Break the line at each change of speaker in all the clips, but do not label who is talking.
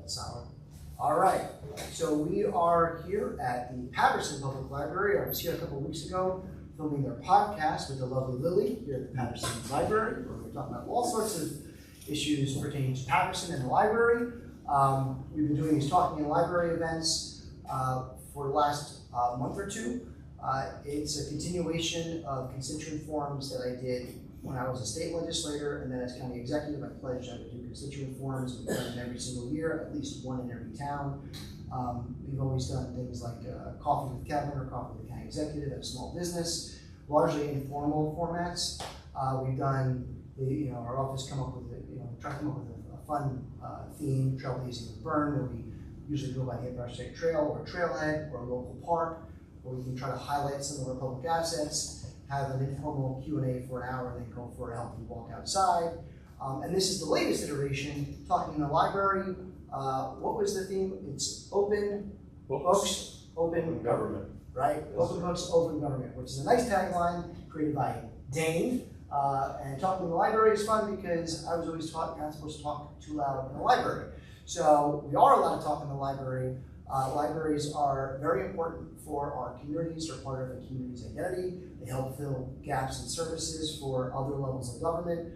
Solid. All right, so we are here at the Patterson Public Library. I was here a couple of weeks ago filming their podcast with the lovely Lily here at the Patterson Library, where we're talking about all sorts of issues pertaining to Patterson and the library. We've been doing these talking in library events for the last month or two. It's a continuation of constituent forums that I did when I was a state legislator, and then as county executive, I pledged I would do constituent forums. We've done them every single year, at least one in every town. We've always done things like coffee with Kevin or coffee with the county executive at a small business, largely informal formats. We've done, our office come up with, try to come up with a fun theme, Trailblazing with Burn, where we usually go by the Empire State Trail or Trailhead or a local park, where we can try to highlight some of our public assets, have an informal Q&A for an hour, and then go for a healthy walk outside. And this is the latest iteration, talking in the library. What was the theme? It's open books, open government, right? Open books, open government, which is a nice tagline created by Dane. And talking in the library is fun because I was always taught you're not supposed to talk too loud in the library. So we are allowed to talk in the library. Libraries are very important for our communities. They're part of the community's identity. They help fill gaps in services for other levels of government,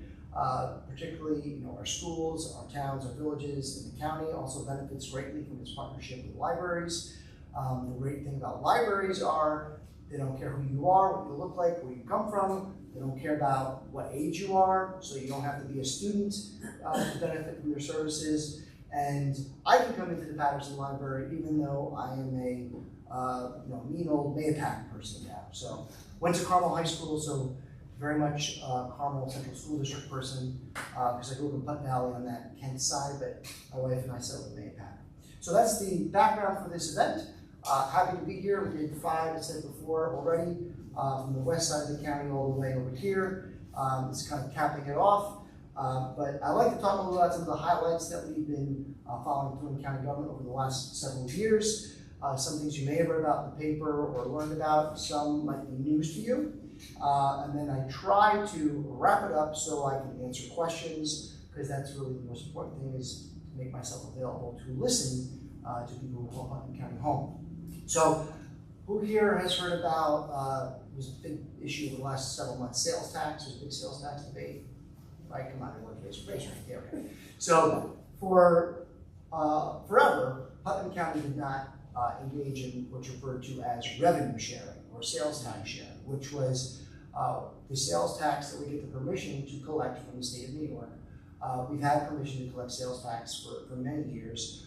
particularly our schools, our towns, our villages, and the county also benefits greatly from this partnership with libraries. The great thing about libraries are they don't care who you are, what you look like, where you come from. They don't care about what age you are, so you don't have to be a student to benefit from their services. And I can come into the Patterson Library even though I am a mean old Mayapack person now. So went to Carmel High School, so very much Carmel Central School District person because I grew up in Putnam Valley on that Kent side, but my wife and I settled in Mayapack. So that's the background for this event. Happy to be here. We did 5, I said before already, from the west side of the county all the way over here. It's kind of capping it off. But I'd like to talk a little about some of the highlights that we've been following through in county government over the last several years. Some things you may have read about in the paper or learned about, some might be news to you. And then I try to wrap it up so I can answer questions, because that's really the most important thing, is to make myself available to listen to people who call Putnam County home. So who here has heard about, it was a big issue over the last several months, sales tax? There's a big sales tax debate. Right, come on, everyone, raise right there. Okay. So for forever, Putnam County did not engage in what's referred to as revenue sharing or sales tax sharing, which was the sales tax that we get the permission to collect from the state of New York. We've had permission to collect sales tax for many years,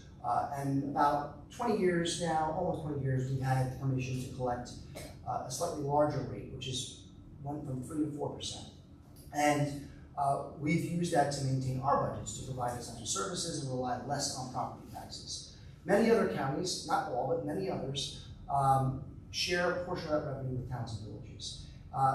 and about 20 years now, almost 20 years, we've had permission to collect a slightly larger rate, which is went from 3 to 4%. And we've used that to maintain our budgets, to provide essential services and rely less on property taxes. Many other counties, not all, but many others, share a portion of that revenue with towns and villages.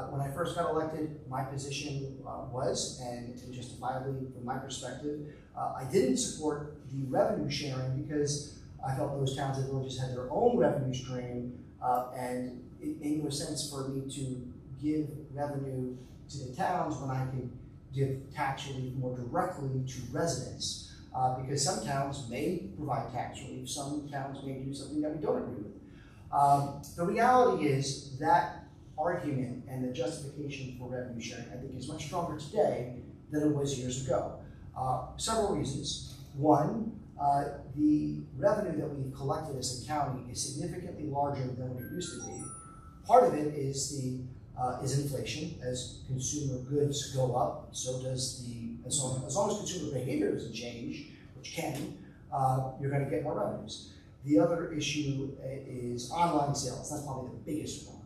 When I first got elected, my position was, and justifiably from my perspective, I didn't support the revenue sharing because I felt those towns and villages had their own revenue stream, and it made no sense for me to give revenue to the towns when I could give tax relief more directly to residents, because some towns may provide tax relief, some towns may do something that we don't agree with. The reality is that argument and the justification for revenue sharing, I think, is much stronger today than it was years ago. Several reasons. One, the revenue that we've collected as a county is significantly larger than what it used to be. Part of it is is inflation. As consumer goods go up, so does as long as consumer behavior doesn't change, which can, you're going to get more revenues. The other issue is online sales. That's probably the biggest one.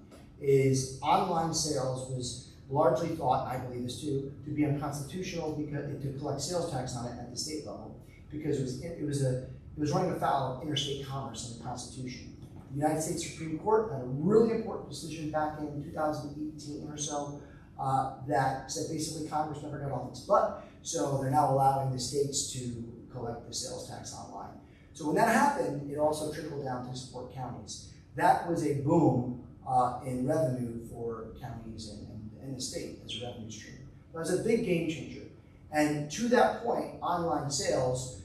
Is online sales was largely thought, and I believe this too, to be unconstitutional because to collect sales tax on it at the state level, because it was running afoul of interstate commerce and the Constitution. The United States Supreme Court had a really important decision back in 2018 or so that said basically Congress never got off its butt, so they're now allowing the states to collect the sales tax online. So when that happened, it also trickled down to support counties. That was a boom in revenue for counties and the state as a revenue stream. That was a big game changer. And to that point, online sales,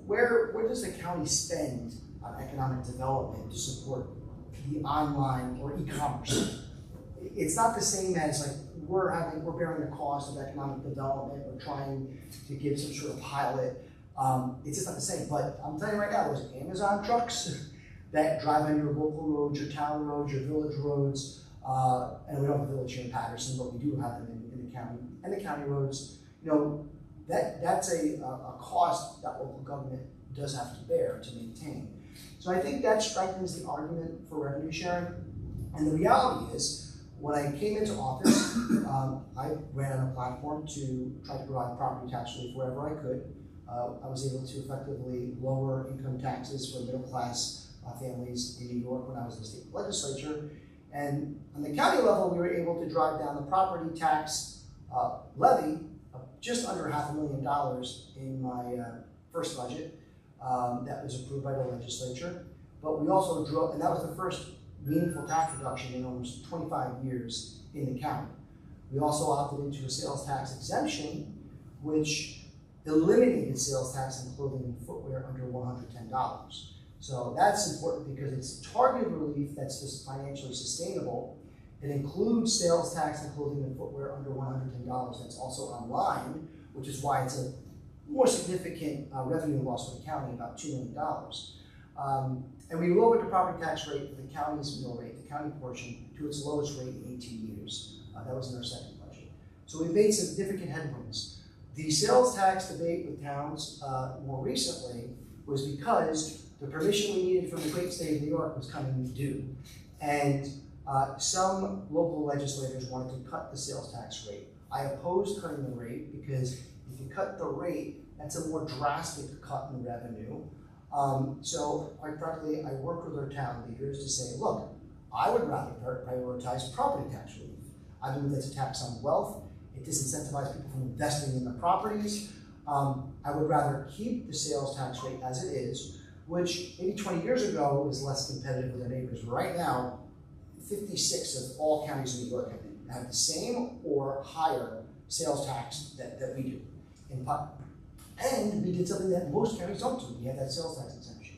where does the county spend on economic development to support the online or e-commerce? It's not the same as like we're bearing the cost of economic development. We're trying to give some sort of pilot. It's just not the same. But I'm telling you right now, there's Amazon trucks that drive on your local roads, your town roads, your village roads. And we don't have a village here in Patterson, but we do have them in the county and the county roads. That's a cost that local government does have to bear to maintain. So I think that strengthens the argument for revenue sharing. And the reality is, when I came into office, I ran on a platform to try to provide property tax relief wherever I could. I was able to effectively lower income taxes for middle class families in New York when I was in the state legislature. And on the county level, we were able to drive down the property tax levy just under $500,000 in my first budget that was approved by the legislature. But we also drove, and that was the first meaningful tax reduction in almost 25 years in the county. We also opted into a sales tax exemption, which eliminated sales tax on clothing and footwear under $110. So that's important because it's targeted relief that's just financially sustainable. It includes sales tax on clothing and footwear under $110 that's also online, which is why it's a more significant revenue loss for the county, about $2 million. And we lowered the property tax rate for the county's mill rate, the county portion, to its lowest rate in 18 years. That was in our second budget. So we made significant headwinds. The sales tax debate with towns more recently was because the permission we needed from the great state of New York was coming due. And some local legislators wanted to cut the sales tax rate. I opposed cutting the rate because if you cut the rate, that's a more drastic cut in revenue. So quite frankly, I worked with our town leaders to say, look, I would rather prioritize property tax relief. I believe that's a tax on wealth. It disincentivizes people from investing in the properties. I would rather keep the sales tax rate as it is, which maybe 20 years ago was less competitive with our neighbors. Right now, 56 of all counties in New York have the same or higher sales tax that we do. And we did something that most counties don't do. We have that sales tax exemption.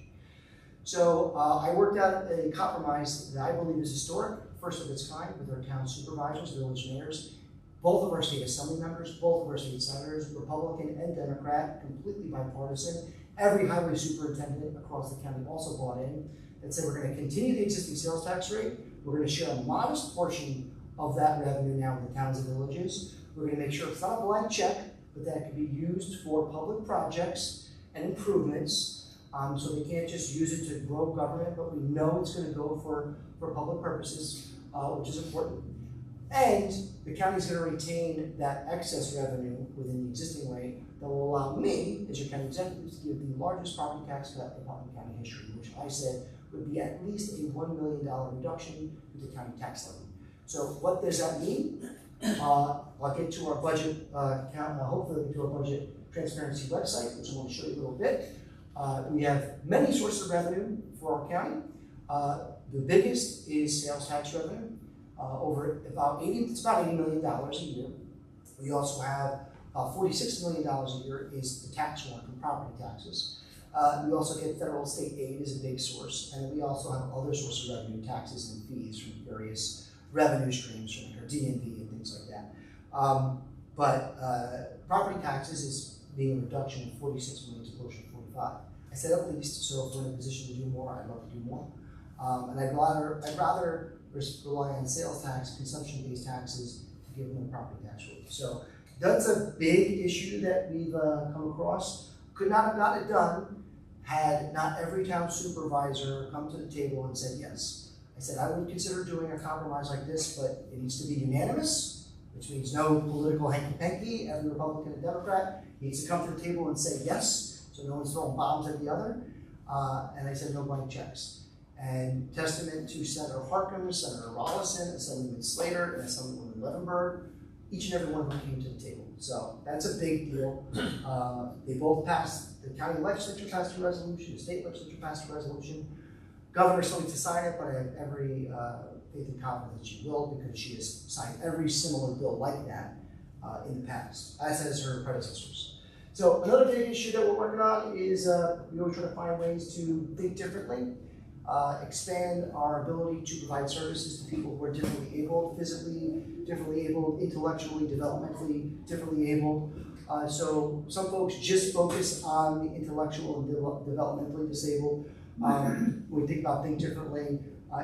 So I worked out a compromise that I believe is historic, first of its kind, with our town supervisors, village mayors, both of our state assembly members, both of our state senators, Republican and Democrat, completely bipartisan. Every highway superintendent across the county also bought in and said we're going to continue the existing sales tax rate. We're going to share a modest portion of that revenue now with the towns and villages. We're going to make sure it's not a blank check, but that it can be used for public projects and improvements. So we can't just use it to grow government, but we know it's going to go for public purposes, which is important. And the county's going to retain that excess revenue within the existing rate that will allow me, as your county executive, to give the largest property tax cut in Putnam County history, which I said would be at least a $1 million reduction to the county tax levy. So what does that mean? I'll get to our budget hopefully get to our budget transparency website, which I want to show you a little bit. We have many sources of revenue for our county. The biggest is sales tax revenue. It's about $80 million a year. We also have $46 million a year is the tax one from property taxes. We also get federal state aid as a big source, and we also have other sources of revenue, taxes and fees from various revenue streams, from our DMV and things like that. But property taxes is being a reduction of 46 million to closer to 45. I said at least, so if we're in a position to do more, I'd love to do more. And I'd rather rely on sales tax, consumption-based taxes to give them property tax relief. So that's a big issue that we've come across. Could not have gotten it done had not every town supervisor come to the table and said yes. I said I would consider doing a compromise like this, but it needs to be unanimous, which means no political hanky-panky. Every Republican and Democrat needs to come to the table and say yes, so no one's throwing bombs at the other. And I said no blank checks. And testament to Senator Harkins, Senator Rollison, Assemblyman Slater, and Assemblywoman Levenberg, each and every one of them came to the table. So that's a big deal. They both passed, the county legislature passed a resolution, the state legislature passed a resolution. Governor still needs to sign it, but I have every faith and confidence that she will, because she has signed every similar bill like that in the past, as has her predecessors. So another big issue that we're working on is we always try to find ways to think differently, expand our ability to provide services to people who are differently abled, physically differently abled, intellectually, developmentally differently abled. So some folks just focus on the intellectual and developmentally disabled. When we think about Think Differently,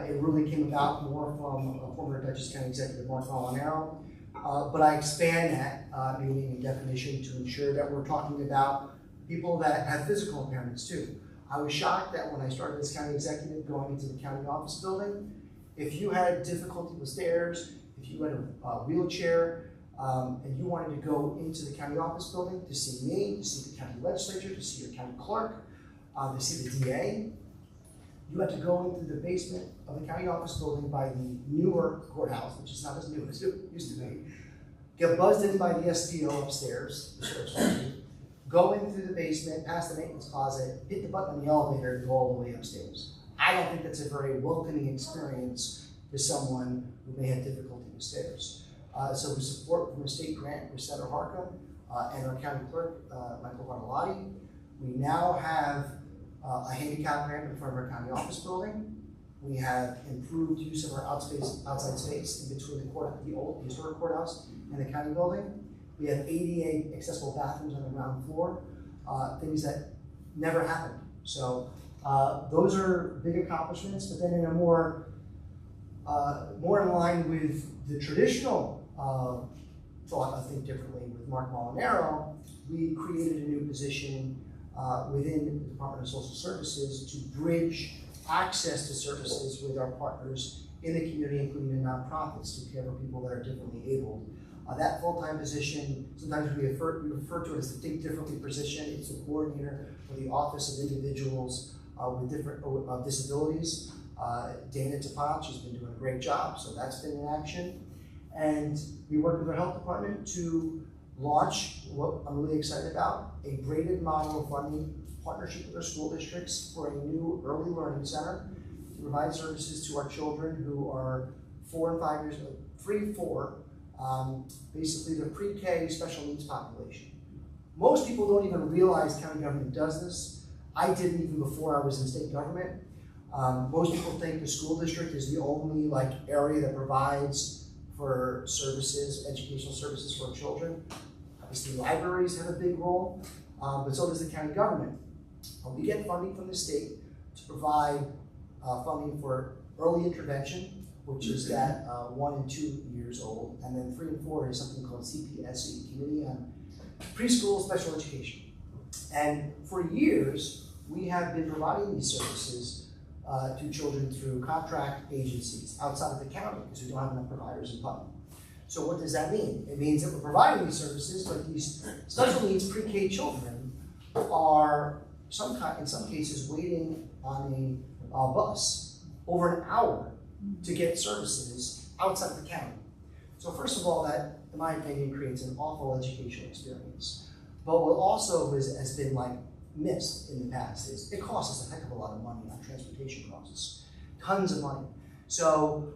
it really came about more from former Dutchess County Executive Mark Molinaro. But I expand that meaning and definition to ensure that we're talking about people that have physical impairments too. I was shocked that when I started as county executive going into the county office building, if you had difficulty with stairs, if you had a wheelchair, and you wanted to go into the county office building to see me, to see the county legislature, to see your county clerk, to see the DA, you had to go into the basement of the county office building by the newer courthouse, which is not as new as it used to be, get buzzed in by the SPO upstairs, the sheriff's office, go in through the basement, past the maintenance closet, hit the button on the elevator, and go all the way upstairs. I don't think that's a very welcoming experience to someone who may have difficulty with stairs. So with support from a state grant with Senator Harcum and our county clerk, Michael Bartolotti, we now have a handicap ramp in front of our county office building. We have improved use of our outside space in between the old historic courthouse and the county building. We have 88 accessible bathrooms on the ground floor, things that never happened. So those are big accomplishments, but then in a more in line with the traditional thought of Think Differently with Mark Molinaro, we created a new position within the Department of Social Services to bridge access to services with our partners in the community, including the nonprofits, to care for people that are differently abled. That full-time position, sometimes we refer to it as the Think Differently position. It's the coordinator for the Office of Individuals with different disabilities. Dana Tapach has been doing a great job, so that's been in action. And we work with our health department to launch what I'm really excited about, a braided model of funding partnership with our school districts for a new early learning center to provide services to our children who are 4 and 5 years old, 3, 4, basically the pre-K special needs population. Most people don't even realize county government does this. I didn't even before I was in state government. Most people think the school district is the only area that provides for services, educational services for children. Obviously libraries have a big role, but so does the county government. We get funding from the state to provide funding for early intervention, which is that 1 and 2 years old, and then 3 and 4 is something called CPSE, Committee on Preschool Special Education. And for years, we have been providing these services to children through contract agencies outside of the county because we don't have enough providers in Putnam. So what does that mean? It means that we're providing these services, but these special needs pre-K children are in some cases waiting on a bus over an hour to get services outside of the county. So first of all, that, in my opinion, creates an awful educational experience. But what also has been missed in the past is it costs us a heck of a lot of money on transportation costs, tons of money. So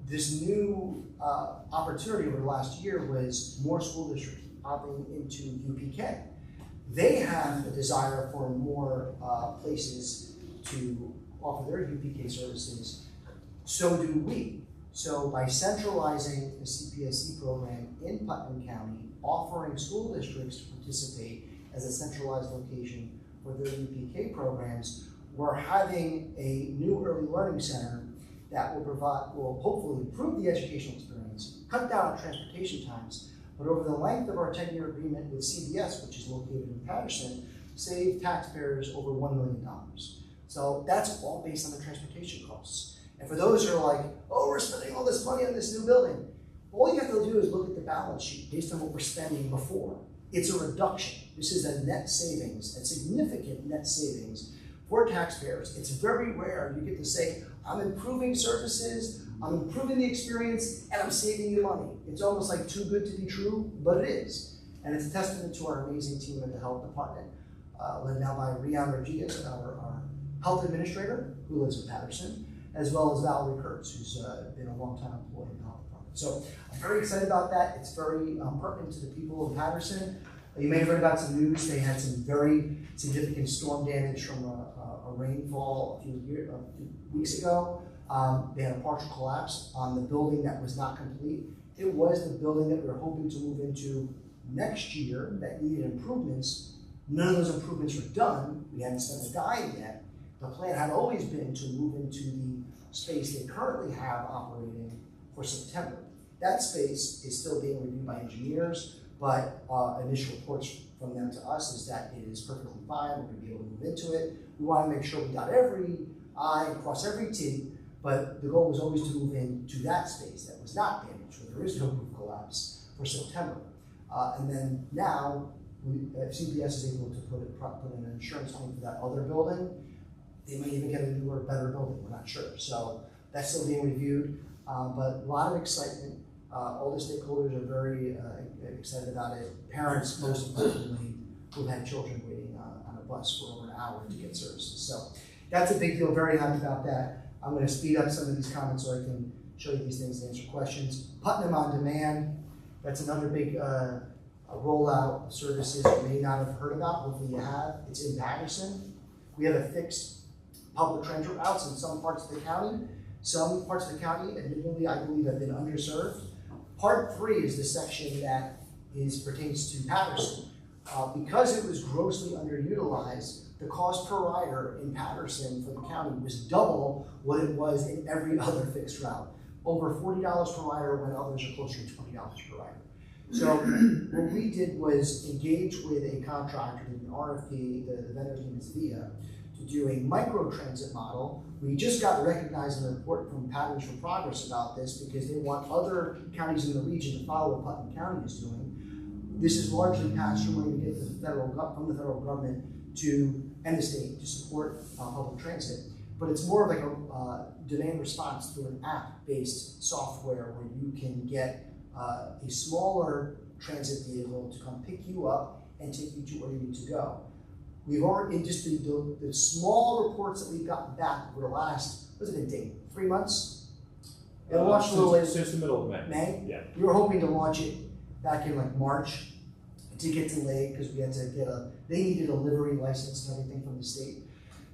this new opportunity over the last year was more school districts opting into UPK. They have a desire for more places to offer their UPK services. So do we. So by centralizing the CPSE program in Putnam County, offering school districts to participate as a centralized location for their UPK programs, we're having a new early learning center that will hopefully improve the educational experience, cut down on transportation times, but over the length of our 10-year agreement with CBS, which is located in Patterson, save taxpayers over $1 million. So that's all based on the transportation costs. And for those who are oh, we're spending all this money on this new building, all you have to do is look at the balance sheet based on what we're spending before. It's a reduction. This is a net savings, a significant net savings for taxpayers. It's very rare you get to say, I'm improving services, I'm improving the experience, and I'm saving you money. It's almost too good to be true, but it is. And it's a testament to our amazing team at the health department, led now by Rian Rodriguez, our health administrator, who lives in Patterson, as well as Valerie Kurtz, who's been a long-time employee in the health department. So I'm very excited about that. It's very pertinent to the people of Patterson. You may have heard about some news. They had some very significant storm damage from a rainfall a few weeks ago. They had a partial collapse on the building that was not complete. It was the building that we were hoping to move into next year that needed improvements. None of those improvements were done. We hadn't spent a dime yet. The plan had always been to move into the space they currently have operating for September. That space is still being reviewed by engineers, but initial reports from them to us is that it is perfectly fine. We're going to be able to move into it. We want to make sure we dot every I and cross every T, but the goal was always to move into that space that was not damaged, where there is no roof collapse for September. And then now, if CPS is able to put in an insurance claim for that other building, they may even get a newer, better building. We're not sure. So that's still being reviewed, but a lot of excitement. All the stakeholders are very excited about it. Parents, most importantly, who've had children waiting on a bus for over an hour to get services. So that's a big deal. Very happy about that. I'm going to speed up some of these comments so I can show you these things and answer questions. Putnam on Demand. That's another big rollout of services you may not have heard about. Hopefully you have. It's in Patterson. We have a fixed public transit routes in some parts of the county. Some parts of the county, admittedly, I believe, have been underserved. Part 3 is the section that pertains to Patterson. Because it was grossly underutilized, the cost per rider in Patterson for the county was double what it was in every other fixed route. Over $40 per rider when others are closer to $20 per rider. So what we did was engage with a contractor, did an RFP, the vendor's name is VIA, to do a micro-transit model. We just got recognized in a report from Patterns for Progress about this because they want other counties in the region to follow what Putnam County is doing. This is largely pass-through money we get from the federal government and the state to support public transit. But it's more of like a demand response through an app-based software where you can get a smaller transit vehicle to come pick you up and take you to where you need to go. We've already, just the small reports that we've gotten back over the last, what's it been, Dave? 3 months? It launched a little later.
Since the middle of May.
May?
Yeah.
We were hoping to launch it back in like March. It did get delayed because we had to get they needed a livery license and everything from the state.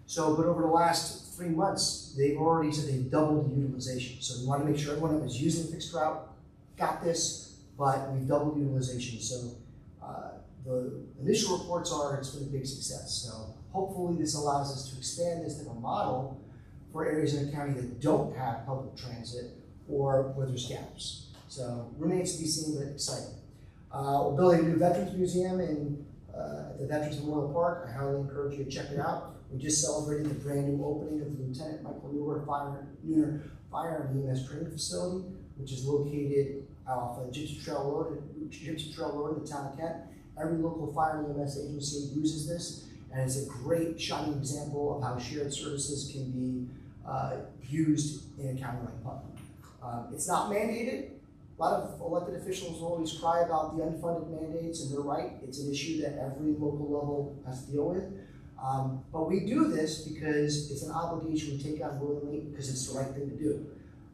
So, but over the last 3 months, they've already said they've doubled the utilization. So we want to make sure everyone that was using the fixed route got this, but we've doubled utilization. So the initial reports are it's been a big success. So hopefully this allows us to expand this type of model for areas in the county that don't have public transit or where there's gaps. So remains to be seen, but exciting. We're building a new Veterans Museum at the Veterans Memorial Park. I highly encourage you to check it out. We just celebrated the brand new opening of the Lieutenant Michael Neuer Fire and EMS Training Facility, which is located off Gypsy Trail Road in the town of Kent. Every local fire and EMS agency uses this, and it's a great shining example of how shared services can be used in a county like Putnam. It's not mandated. A lot of elected officials always cry about the unfunded mandates, and they're right. It's an issue that every local level has to deal with. But we do this because it's an obligation we take on willingly because it's the right thing to do.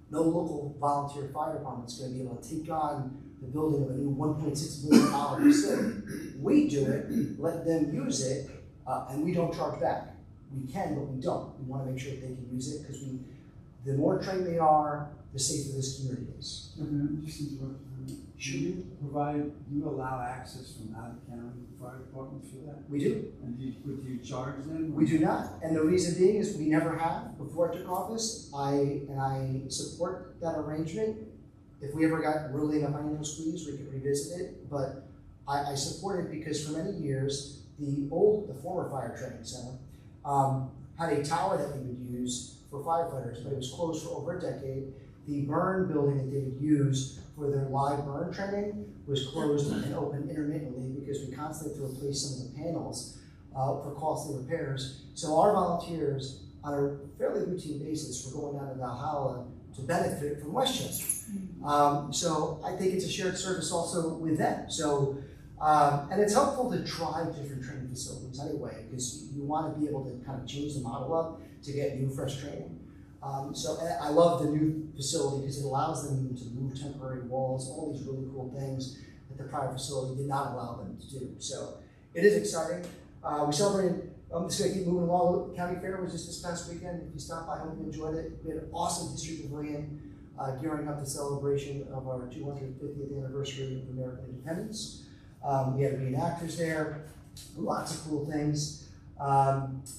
No local volunteer fire department is going to be able to take on the building of a new $1.6 million facility. We do it, let them use it, and we don't charge back. We can, but we don't. We want to make sure that they can use it because the more trained they are, the safer this community is.
Should you allow access from out of county fire departments for that?
We do.
And do you charge them?
We do not. And the reason being is we never have. Before I took office, I support that arrangement. If we ever got really enough financial squeeze, we could revisit it. But I support it because for many years, the former fire training center had a tower that we would use for firefighters, but it was closed for over a decade. The burn building that they would use for their live burn training was closed and open intermittently because we constantly had to replace some of the panels for costly repairs. So our volunteers, on a fairly routine basis, were going down to Valhalla to benefit from Westchester. So I think it's a shared service also with them. So, and it's helpful to try different training facilities anyway, because you want to be able to kind of change the model up to get new, fresh training. So I love the new facility because it allows them to move temporary walls, all these really cool things that the prior facility did not allow them to do. So it is exciting. We celebrated, just gonna keep moving along. County Fair was just this past weekend. If you stopped by, I hope you enjoyed it. We had an awesome history pavilion gearing up the celebration of our 250th anniversary of American independence. We had reenactors there, lots of cool things.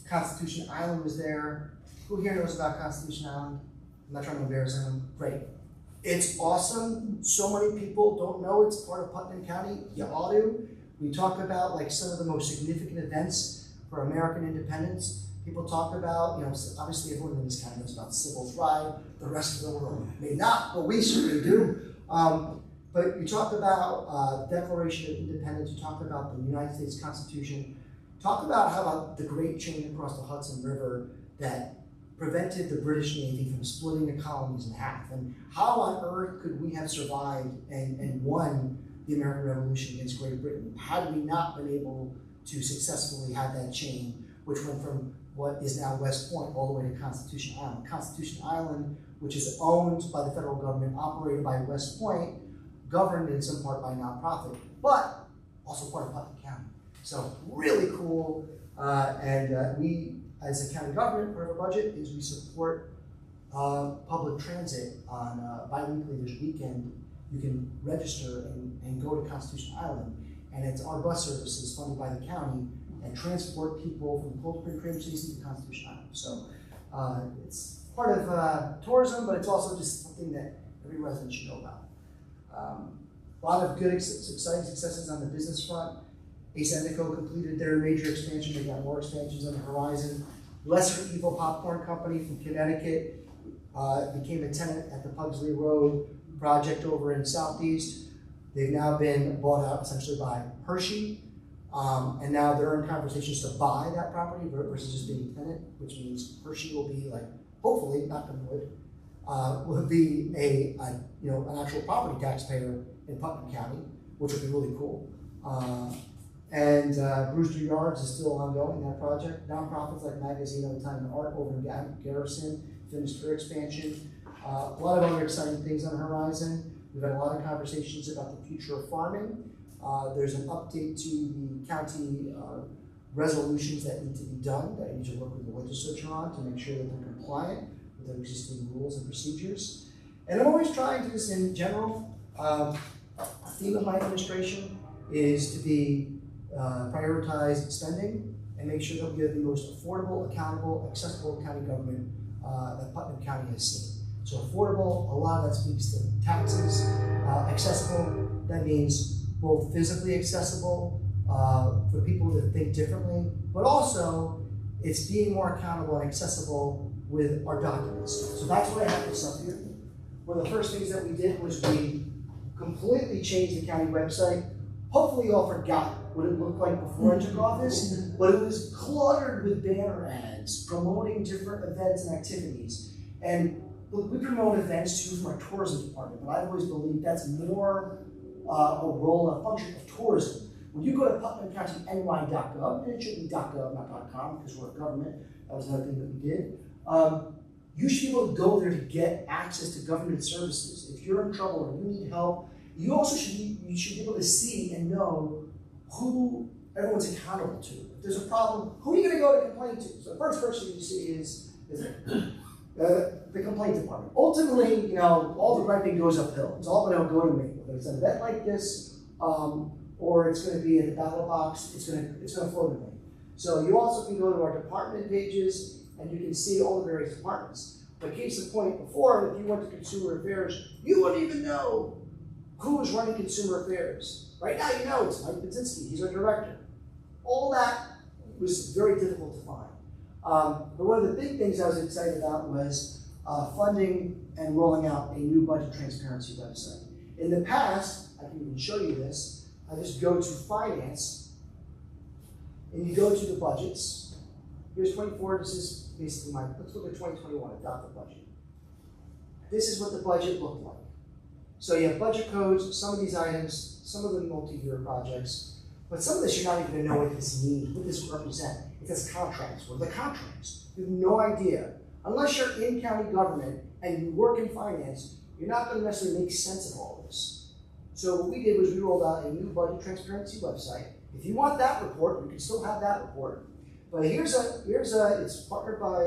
Constitution Island was there. Who here knows about Constitution Island? I'm not trying to embarrass anyone. Great. It's awesome. So many people don't know it's part of Putnam County. You ought to. We talk about like some of the most significant events for American independence. People talk about, obviously everyone in this county knows about Civil Ride. The rest of the world may not, but we certainly do. But you talk about Declaration of Independence. You talk about the United States Constitution. Talk about how about the great chain across the Hudson River that prevented the British Navy from splitting the colonies in half. And how on earth could we have survived and won the American Revolution against Great Britain had we not been able to successfully have that chain, which went from what is now West Point all the way to Constitution Island. Constitution Island, which is owned by the federal government, operated by West Point, governed in some part by nonprofit, but also part of Putnam County. So really cool, and we, as a county government, part of our budget is we support public transit on bi-weekly. There's weekend, you can register and go to Constitution Island, and it's our bus services funded by the county and transport people from Cold Spring train station to Constitution Island. So it's part of tourism, but it's also just something that every resident should know about. A lot of good, exciting successes on the business front. Ace Endico completed their major expansion. They got more expansions on the horizon. Lesser Evil Popcorn Company from Connecticut became a tenant at the Pugsley Road project over in Southeast. They've now been bought out essentially by Hershey, and now they're in conversations to buy that property versus just being a tenant, which means Hershey will be like, hopefully, knock on wood, will be an actual property taxpayer in Putnam County, which would be really cool. And Brewster Yards is still ongoing, that project. Nonprofits like Magazine of Time and Art over in Garrison finished their expansion. A lot of other exciting things on the horizon. We've had a lot of conversations about the future of farming. There's an update to the county resolutions that need to be done, that I need to work with the legislature on to make sure that they're compliant with their existing rules and procedures. And I'm always trying to, just in general, a theme of my administration is to be prioritize spending and make sure that we have the most affordable, accountable, accessible county government that Putnam County has seen. So affordable, a lot of that speaks to taxes. Accessible, that means both physically accessible for people that think differently, but also it's being more accountable and accessible with our documents. So that's why I have this up here. One of the first things that we did was we completely changed the county website. Hopefully you all forgot what it looked like before I took office, but it was cluttered with banner ads promoting different events and activities. And look, we promote events too from our tourism department, but I've always believed that's more a role, a function of tourism. When you go to PutnamCountyNY.gov, and it should be .gov, not .com, because we're a government, that was another thing that we did, you should be able to go there to get access to government services. If you're in trouble or you need help, you also should be able to see and know who everyone's accountable to. If there's a problem, who are you going to go to complain to? So the first person you see is the complaint department. Ultimately, all the griping goes uphill. It's all going to go to me. Whether it's an event like this, or it's going to be in the ballot box, it's going to flow to me. So you also can go to our department pages, and you can see all the various departments. But case in point, before, if you went to Consumer Affairs, you wouldn't even know who was running Consumer Affairs. Right now, you know it's Mike Budzinski. He's our director. All that was very difficult to find. But one of the big things I was excited about was funding and rolling out a new budget transparency website. In the past, I can even show you this, I just go to finance, and you go to the budgets. Here's 24, this is basically let's look at 2021, adopt the budget. This is what the budget looked like. So you have budget codes, some of these items, some of them multi-year projects, but some of this you're not even gonna know what this means, what this represents. It says contracts, what are the contracts? You have no idea. Unless you're in county government and you work in finance, you're not gonna necessarily make sense of all this. So what we did was we rolled out a new budget transparency website. If you want that report, you can still have that report. But it's partnered by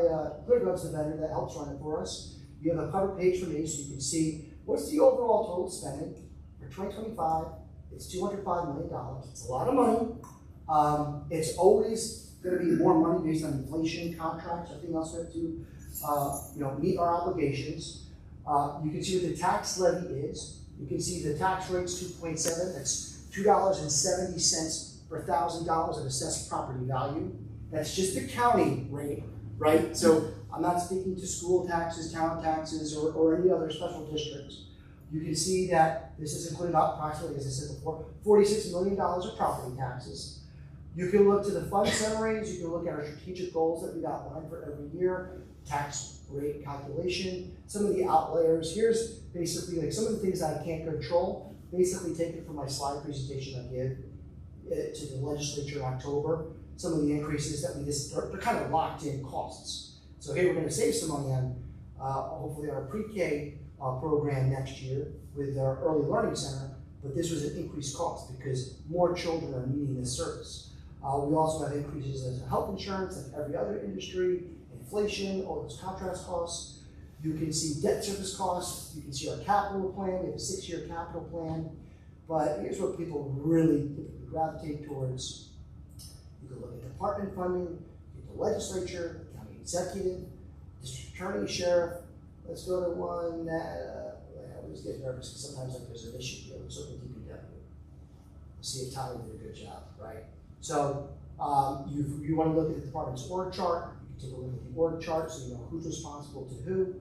ClearGov's the vendor that helps run it for us. You have a cover page for me so you can see what's the overall total spending for 2025. It's $205 million. It's a lot of money. It's always going to be more money based on inflation, contracts, everything else we have to meet our obligations. You can see what the tax levy is. You can see the tax rate's 2.7. That's $2.70 per $1,000 of assessed property value. That's just the county rate, right? So I'm not speaking to school taxes, town taxes, or any other special districts. You can see that this is including approximately, as I said before, $46 million of property taxes. You can look to the fund summaries. You can look at our strategic goals that we've outlined for every year, tax rate calculation, some of the outliers. Here's basically like some of the things that I can't control, basically taken from my slide presentation I give to the legislature in October. Some of the increases that they're kind of locked in costs. So here we're going to save some money on hopefully our pre-K program next year with our early learning center, but this was an increased cost because more children are needing this service. We also have increases in health insurance like every other industry, inflation, all those contrast costs. You can see debt service costs. You can see our capital plan. We have a 6-year capital plan. But here's what people really typically gravitate towards. You can look at department funding, the legislature, county executive, district attorney, sheriff. Let's go to one that I always get nervous because sometimes like there's an issue here. Let's look at DPW. Let's see if Tommy did a good job, right? So you want to look at the department's org chart. You can take a look at the org chart so you know who's responsible to who.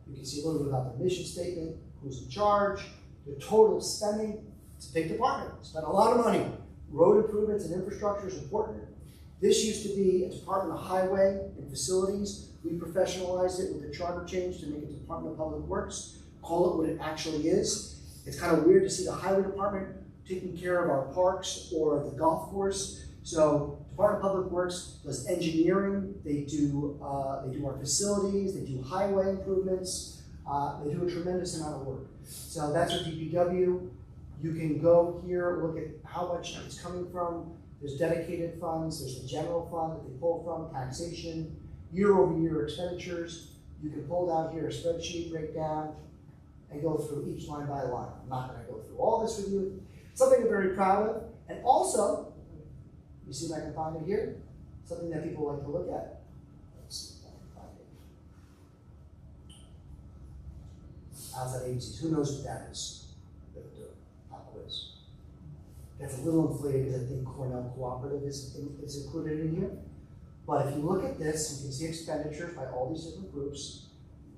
You can see a little bit about the mission statement, who's in charge, the total spending. It's a big department. Spend a lot of money. Road improvements and infrastructure is important. This used to be a Department of Highway and Facilities. We professionalized it with the charter change to make it Department of Public Works. Call it what it actually is. It's kind of weird to see the Highway Department taking care of our parks or the golf course. So Department of Public Works does engineering. They do our facilities. They do highway improvements. They do a tremendous amount of work. So that's our DPW. You can go here, look at how much it's coming from. There's dedicated funds, there's the general fund that they pull from, taxation, year-over-year expenditures. You can pull down here a spreadsheet breakdown and go through each line by line. I'm not going to go through all this with you. Something I'm very proud of. And also, you see if I can find it here, something that people like to look at. Let's see if I can find it. Outside agencies, who knows what that is? Pop quiz. That's a little inflated because I think Cornell Cooperative is included in here. But if you look at this, you can see expenditures by all these different groups.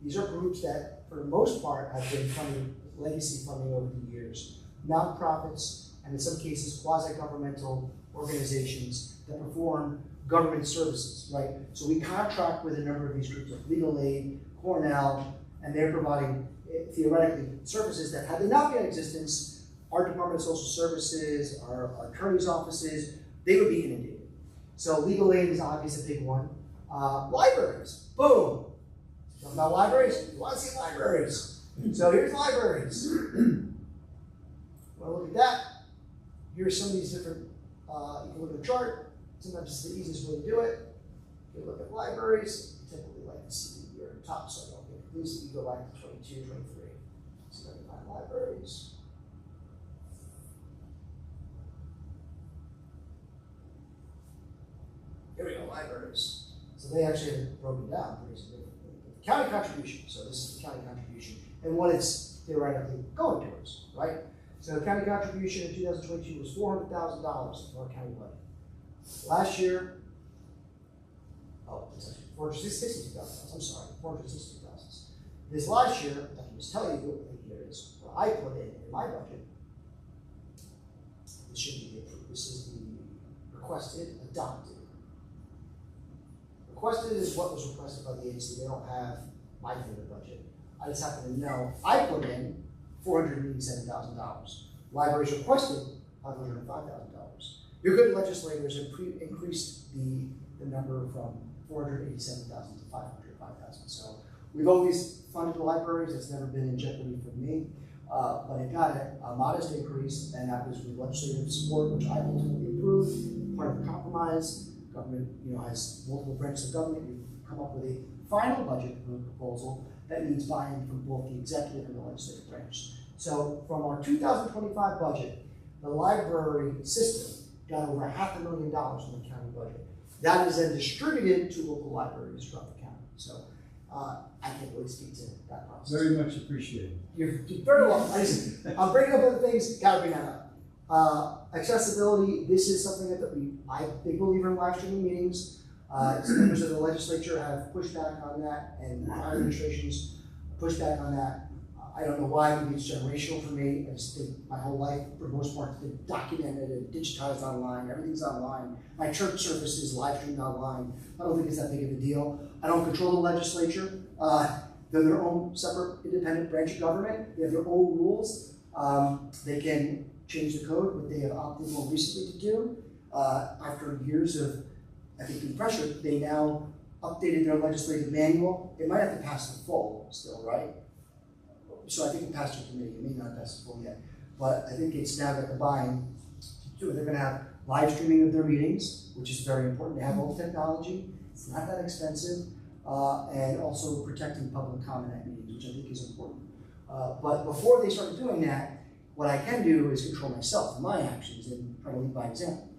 These are groups that, for the most part, have been funding legacy funding over the years. Nonprofits, and in some cases, quasi-governmental organizations that perform government services, right? So we contract with a number of these groups, like Legal Aid, Cornell, and they're providing, theoretically, services that, had they not been in existence, our Department of Social Services, our attorney's offices, they would be inundated. So legal aid is obviously a big one. Libraries, boom. Talking about libraries? You want to see libraries? So here's libraries. Want to look at that? Here's some of these different, you can look at the chart. Sometimes it's the easiest way to do it. You can look at libraries. You typically like to see here at the top, so I don't get confused. You go back to 22, 23. So let me find libraries. Here we go, libraries. So they actually have broken down pretty significantly. County contribution, so this is the county contribution, and what it's theoretically going towards, right? So county contribution in 2022 was $400,000 for our county budget. Last year, it's actually $462,000, I'm sorry, $462,000. This last year, I can just tell you, here is what I put in my budget. This should be approved. This is the requested, adopted. Requested is what was requested by the agency. They don't have my favorite budget. I just happen to know I put in $487,000. Libraries requested $505,000. Your good legislators have increased the number from $487,000 to $505,000. So we've always funded the libraries. It's never been in jeopardy for me. but it got a modest increase, and that was with legislative support, which I ultimately approved, part of the compromise. Government, has multiple branches of government. You come up with a final budget proposal that needs buy-in from both the executive and the legislative branch. So from our 2025 budget, the library system got over $500,000 from the county budget. That is then distributed to local libraries throughout the county. So I can't really speak to that process.
Very much appreciated.
You're very welcome. I'm bringing up other things, gotta bring that up. Accessibility, this is something that I'm a big believer in live streaming meetings. Some members of the legislature have pushed back on that, and our administrations pushed back on that. I don't know why, maybe it's generational for me. I just think my whole life, for the most part, has been documented and digitized online. Everything's online. My church service is live streamed online. I don't think it's that big of a deal. I don't control the legislature. They're their own separate independent branch of government. They have their own rules. They can change the code, what they have opted more recently to do. After years of, I think, being pressured, they now updated their legislative manual. It might have to pass the full still, right? So I think it passed through committee. It may not pass the full yet. But I think it's now got the buy-in to do it. They're going to have live streaming of their meetings, which is very important. They have all the technology. It's not that expensive. And also protecting public comment at meetings, which I think is important. But before they started doing that, what I can do is control myself, my actions, and try to lead by example.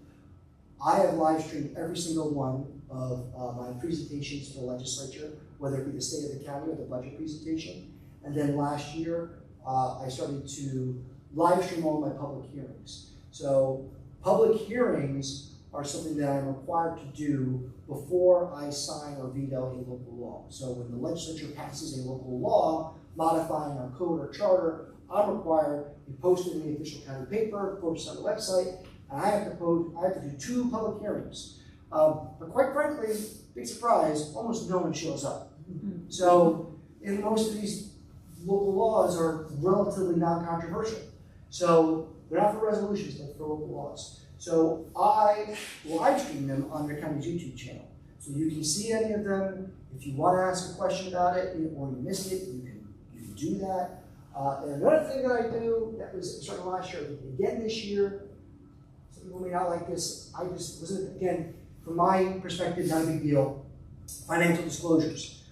I have live streamed every single one of my presentations to the legislature, whether it be the state of the county or the budget presentation. And then last year, I started to live stream all of my public hearings. So public hearings are something that I'm required to do before I sign or veto a local law. So when the legislature passes a local law modifying our code or charter, I'm required to post it in the official county paper, post it on the website, and I have to do 2 public hearings. But quite frankly, big surprise, almost no one shows up. So in most of these local laws are relatively non-controversial. So they're not for resolutions, but for local laws. So I live stream them on your county's YouTube channel. So you can see any of them. If you want to ask a question about it or you missed it, you can do that. And another thing that I do that was starting last year, again this year, some people may not like this, I just wasn't, again, from my perspective, not a big deal, financial disclosures.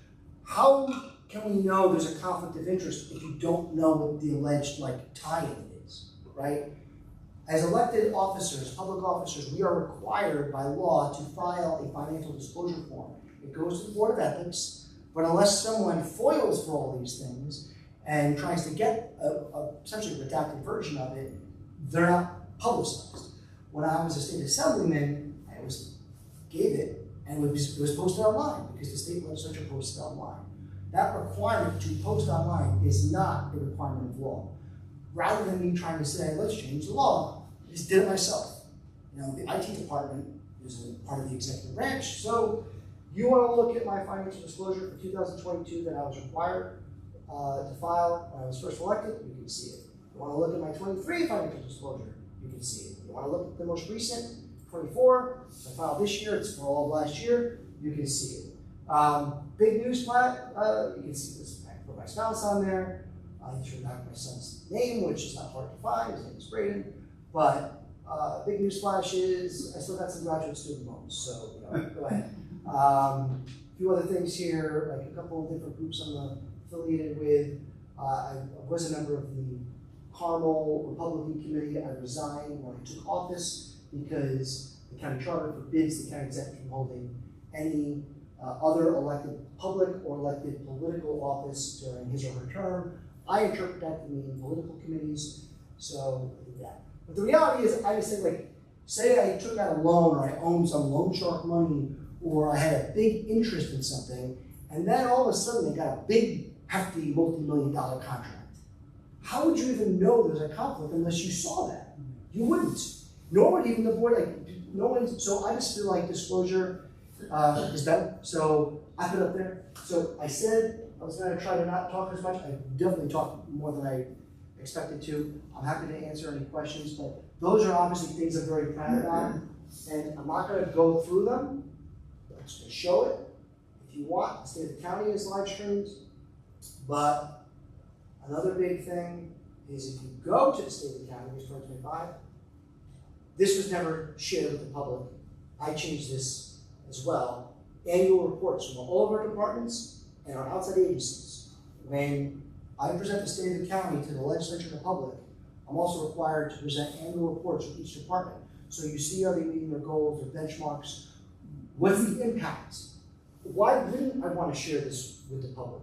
How can we know there's a conflict of interest if you don't know what the alleged tie-in is, right? As elected officers, public officers, we are required by law to file a financial disclosure form. It goes to the Board of Ethics, but unless someone foils for all these things and tries to get a essentially redacted version of it, they're not publicized. When I was a state assemblyman, I gave it, and it was posted online because the state legislature posted online. That requirement to post online is not a requirement of law. Rather than me trying to say, let's change the law, I just did it myself. The IT department is a part of the executive branch, so you want to look at my financial disclosure for 2022 that I was required to file when I was first elected, you can see it. You want to look at my 23 financial disclosure, you can see it. You want to look at the most recent, 24, I filed this year, it's for all of last year, you can see it. Big news flat, you can see this. I put my spouse on there. I turned out my son's name, which is not hard to find. His name is Braden. But big news flash is I still got some graduate student loans, so go ahead. A few other things here, like a couple of different groups I'm affiliated with. I was a member of the Carmel Republican Committee. I resigned when I took office because the county charter forbids the county executive from holding any other elected public or elected political office during his or her term. I interpret that to mean political committees, so I did that. But the reality is, I just think, say I took out a loan or I owned some loan shark money or I had a big interest in something, and then all of a sudden they got a big, hefty, multi-million-dollar contract. How would you even know there's a conflict unless you saw that? You wouldn't. Nor would even the board, no one, so I just feel like disclosure is better. So I put it up there. So I said I was going to try to not talk as much. I definitely talked more than I expected to. I'm happy to answer any questions, but those are obviously things I'm very proud about. And I'm not going to go through them. I'm just going to show it. If you want, the state of the county is live streamed. But another big thing is if you go to the state of the county, which is 2025, this was never shared with the public. I changed this as well. Annual reports from all of our departments and our outside agencies. When I present the state of the county to the legislature and the public, I'm also required to present annual reports from each department. So you see, are they meeting their goals, their benchmarks? What's the impact? Why wouldn't I want to share this with the public?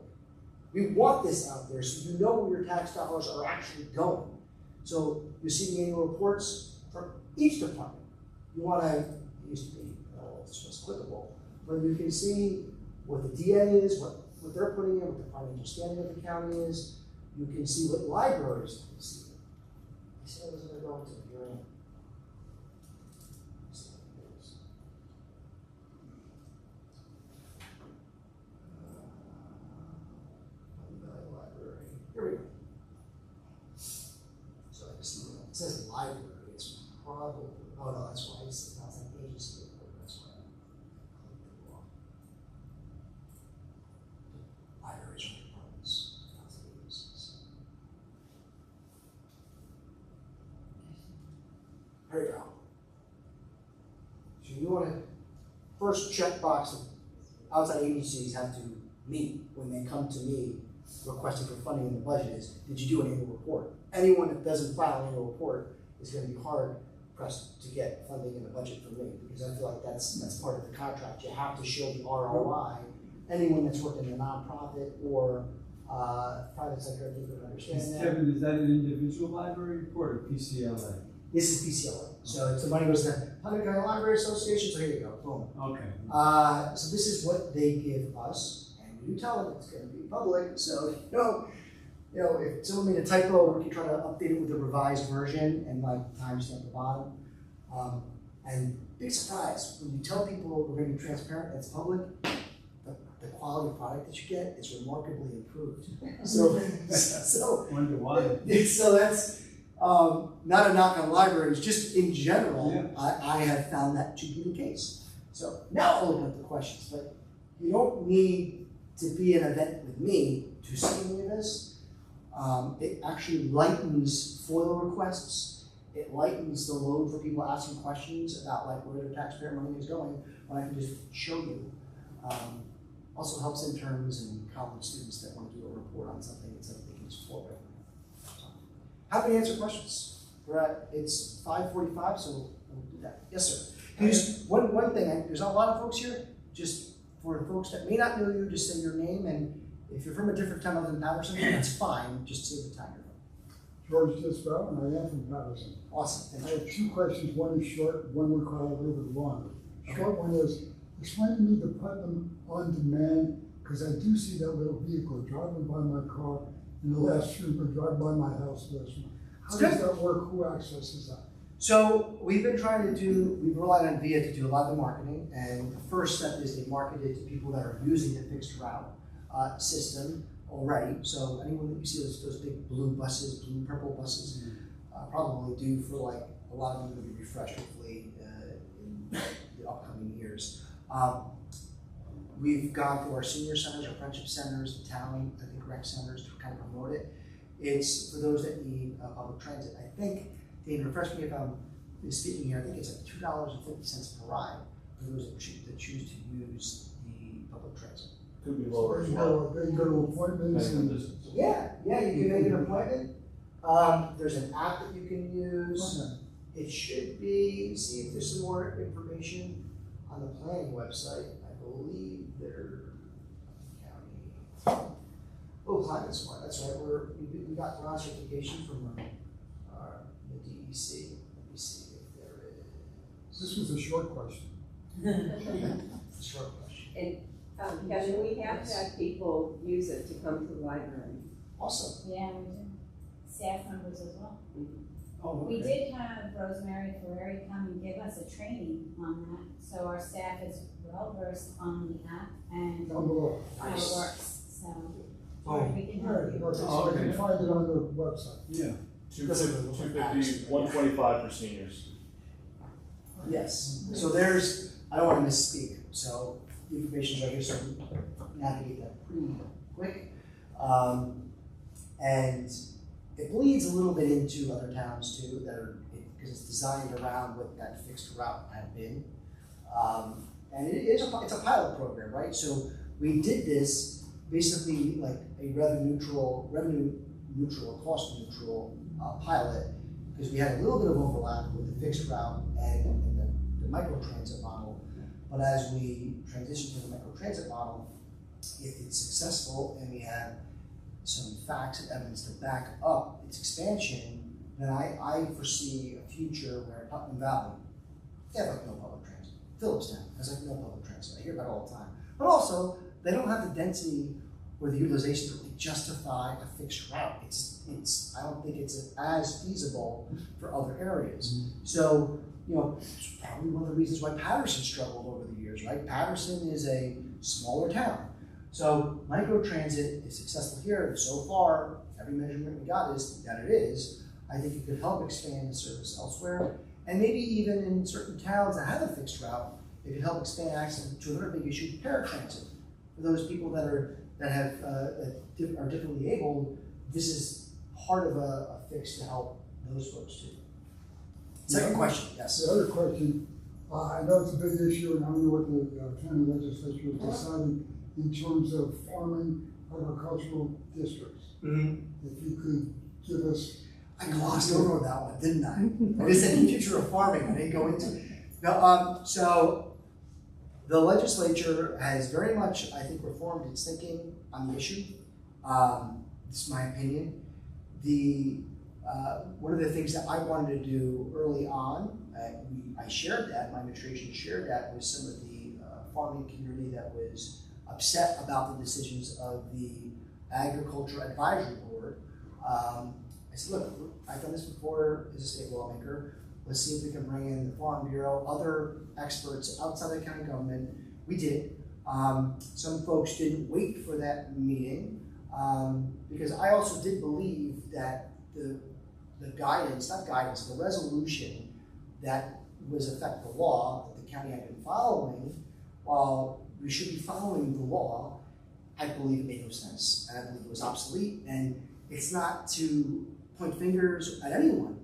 We want this out there so you know where your tax dollars are actually going. So you see the annual reports from each department. You want to, it used to be, this was clickable, but you can see what the DA is, what they're putting in, what the financial standing of the county is. You can see what libraries can see. I said I was going to go into the hearing. Here we go. So I just, it says library, it's probably, oh no, that's why, it's not like agency report, that's why. Libraries are departments, not agencies. There you go. So you want to first check box that outside agencies have to meet when they come to me requesting for funding in the budget is, did you do an annual report? Anyone that doesn't file an annual report is going to be hard pressed to get funding in the budget from me, because I feel like that's part of the contract. You have to show the ROI. Anyone that's working in a nonprofit or private sector, I think would understand that.
Kevin, is that an individual library report or PCLA?
This is PCLA. So if the money goes to Hunter County Library Association, so here you go, boom.
Okay.
So this is what they give us, and we do tell them it's going to be public. So you know, if someone made a typo, we can try to update it with a revised version and like timestamp at the bottom. And big surprise, when you tell people we're going to be transparent, it's public, the quality of product that you get is remarkably improved. So
Wonder why.
so that's not a knock on libraries, just in general,
Yeah.
I have found that to be the case. So now I'll open up the questions, but you don't need to be an event with me to see any of this. It actually lightens FOIL requests. It lightens the load for people asking questions about like where their taxpayer money is going when I can just show you. Also helps interns and college students that want to do a report on something instead of thinking it's forward. Happy to answer questions. It's 5:45, so we'll do that. Yes, sir. Just one thing, there's not a lot of folks here. Just for the folks that may not know you, just say your name, and if you're from a different town other than Patterson, that's fine. Just say the town you're from.
George Disbrow, and I am from Patterson.
Awesome.
I have two questions. One is short, one would require a little bit longer. Short one is, explain to me the Putnam on demand, because I do see that little vehicle driving by my car in the last few, or drive by my house last month. How does that work? Who accesses that?
So we've relied on VIA to do a lot of the marketing, and the first step is they market it to people that are using the fixed route system already. So anyone that you see those big blue buses, blue and purple buses, probably due for like a lot of them to be refreshed hopefully in the upcoming years. We've gone through our senior centers, our friendship centers, the town, I think rec centers to kind of promote it. It's for those that need public transit. I think, Dave, refresh me if I'm speaking here, I think it's like $2.50 per ride for those that choose to use the public transit.
Could be lower as
You
well.
go, they go to appointments
Depending on
and.
distance.
Yeah, you can make an appointment. There's an app that you can use.
Okay.
It should be, see if there's some more information on the planning website. I believe they're county. Oh, climate smart, that's right. We got ground certification from the DEC. Let me see if there is.
This was a short question.
It's a short question.
And Kevin, we have had people use it to come to the library.
Awesome.
Yeah, we do. Staff members as well.
Oh,
We
okay.
did have Rosemary Ferreri come and give us a training on that, so our staff is well versed on the app and
Down below.
how it works, so.
Oh.
We can
All
help
right,
you.
okay, so I can find it on the website.
Yeah.
250, 125 for seniors.
Yes. So there's, I don't want to misspeak, so the information's right here, so we can navigate that pretty quick. And it bleeds a little bit into other towns too, because it's designed around what that fixed route had been. And it's a pilot program, right? So we did this basically like a revenue neutral, cost neutral pilot, because we had a little bit of overlap with the fixed route and the microtransit model. But as we transition to the microtransit model, if it's successful and we have some facts and evidence to back up its expansion, then I foresee a future where Putnam Valley, they have like no public transit. Phillipstown has like no public transit. I hear about it all the time. But also, they don't have the density or the utilization to really justify a fixed route. I don't think it's as feasible for other areas. So, it's probably one of the reasons why Patterson struggled over the years, right? Patterson is a smaller town. So microtransit is successful here, and so far, every measurement we got is that it is. I think it could help expand the service elsewhere, and maybe even in certain towns that have a fixed route, it could help expand access to another big issue, paratransit. For those people that are differently abled, this is part of a fix to help those folks too. Second question, yes.
The other question, I know it's a big issue, and I don't know what the county legislature has decided in terms of farming agricultural districts.
Mm-hmm.
If you could give us.
I glossed over that one, didn't I? I just said future of farming, I didn't go into it. No, so the legislature has very much, I think, reformed its thinking on the issue. This is my opinion. One of the things that I wanted to do early on, I shared that, my administration shared that with some of the farming community that was upset about the decisions of the Agriculture Advisory Board. I said, look, I've done this before as a state lawmaker. Let's see if we can bring in the Farm Bureau, other experts outside the county government. We did. Some folks didn't wait for that meeting because I also did believe that the resolution that was affect the law that the county had been following, while we should be following the law, I believe it made no sense, and I believe it was obsolete, and it's not to point fingers at anyone.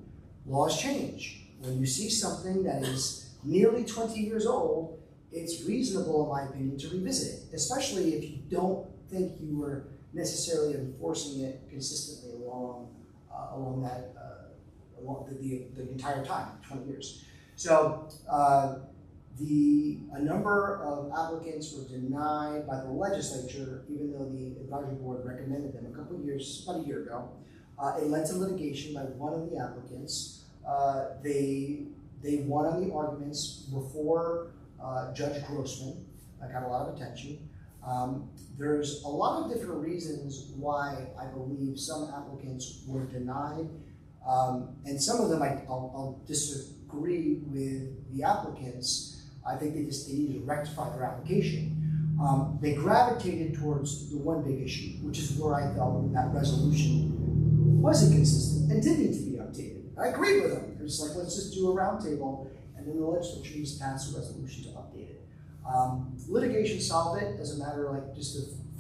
Laws change. When you see something that is nearly 20 years old, it's reasonable, in my opinion, to revisit it, especially if you don't think you were necessarily enforcing it consistently along the entire time, 20 years. So a number of applicants were denied by the legislature, even though the advisory board recommended them about a year ago. It led to litigation by one of the applicants. They won on the arguments before Judge Grossman. That got a lot of attention. There's a lot of different reasons why I believe some applicants were denied. And some of them I'll disagree with the applicants. I think they needed to rectify their application. They gravitated towards the one big issue, which is where I felt that resolution wasn't consistent and did need to be updated. I agreed with them. It was like, let's just do a roundtable, and then the legislature needs to pass a resolution to update it. Litigation solved it. Doesn't matter,